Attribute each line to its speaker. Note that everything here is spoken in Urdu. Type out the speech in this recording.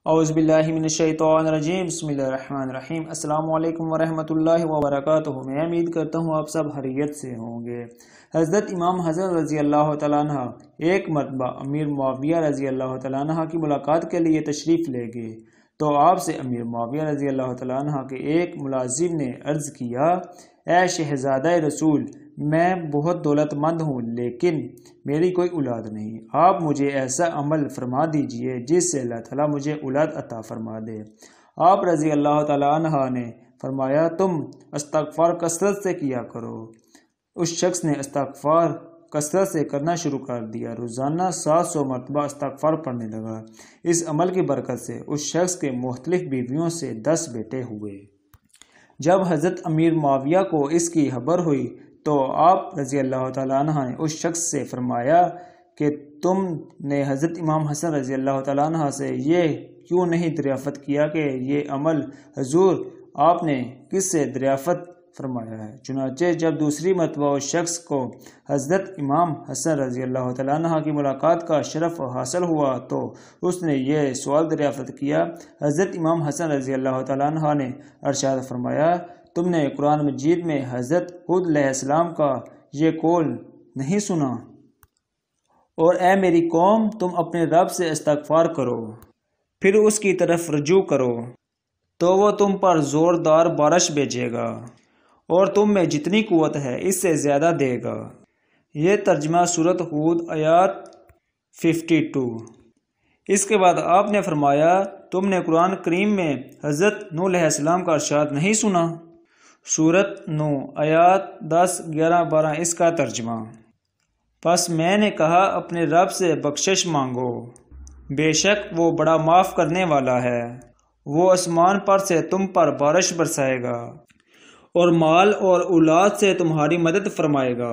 Speaker 1: اعوذ باللہ من الشیطان الرجیم بسم اللہ الرحمن الرحیم۔ السلام علیکم ورحمۃ اللہ وبرکاتہ۔ میں امید کرتا ہوں آپ سب خیریت سے ہوں گے۔ حضرت امام حسن رضی اللہ تعالیٰ عنہ ایک مرتبہ امیر معاویہ رضی اللہ تعالیٰ عنہ کی ملاقات کے لیے تشریف لے گئے تو آپ سے امیر معاویہ رضی اللہ تعالیٰ عنہ کے ایک ملازم نے عرض کیا، اے شہزادہ رسول، میں بہت دولت مند ہوں لیکن میری کوئی اولاد نہیں، آپ مجھے ایسا عمل فرما دیجئے جس سے اللہ تعالیٰ مجھے اولاد عطا فرما دے۔ آپ رضی اللہ تعالیٰ عنہ نے فرمایا، تم استغفار کثرت سے کیا کرو۔ اس شخص نے استغفار کثرت سے کرنا شروع کر دیا، روزانہ 700 مرتبہ استغفار پڑھنے لگا۔ اس عمل کی برکت سے اس شخص کے مختلف بیویوں سے 10 بیٹے ہوئے۔ جب حضرت امیر معاویہ کو اس کی خبر ہوئی تو آپ رضی اللہ تعالیٰ عنہ نے اس شخص سے فرمایا کہ تم نے حضرت امام حسن رضی اللہ تعالیٰ عنہ سے یہ کیوں نہیں دریافت کیا کہ یہ عمل حضور آپ نے کس سے دریافت فرمایا ہے؟ چنانچہ جب دوسری مرتبہ اس شخص کو حضرت امام حسن رضی اللہ تعالیٰ عنہ کی ملاقات کا شرف حاصل ہوا تو اس نے یہ سوال دریافت کیا۔ حضرت امام حسن رضی اللہ تعالیٰ عنہ نے ارشاد فرمایا، تم نے قرآن مجید میں حضرت ہود علیہ السلام کا یہ قول نہیں سنا؟ اور اے میری قوم، تم اپنے رب سے استغفار کرو، پھر اس کی طرف رجوع کرو تو وہ تم پر زوردار بارش بھیجے گا اور تم میں جتنی قوت ہے اس سے زیادہ دے گا۔ یہ ترجمہ سورۃ ہود آیات 52۔ اس کے بعد آپ نے فرمایا، تم نے قرآن کریم میں حضرت نوح علیہ السلام کا ارشاد نہیں سنا؟ سورۃ نوح آیات 10، 11، 12 اس کا ترجمہ۔ پس میں نے کہا، اپنے رب سے بخشش مانگو، بے شک وہ بڑا معاف کرنے والا ہے، وہ آسمان پر سے تم پر بارش برسائے گا اور مال اور اولاد سے تمہاری مدد فرمائے گا۔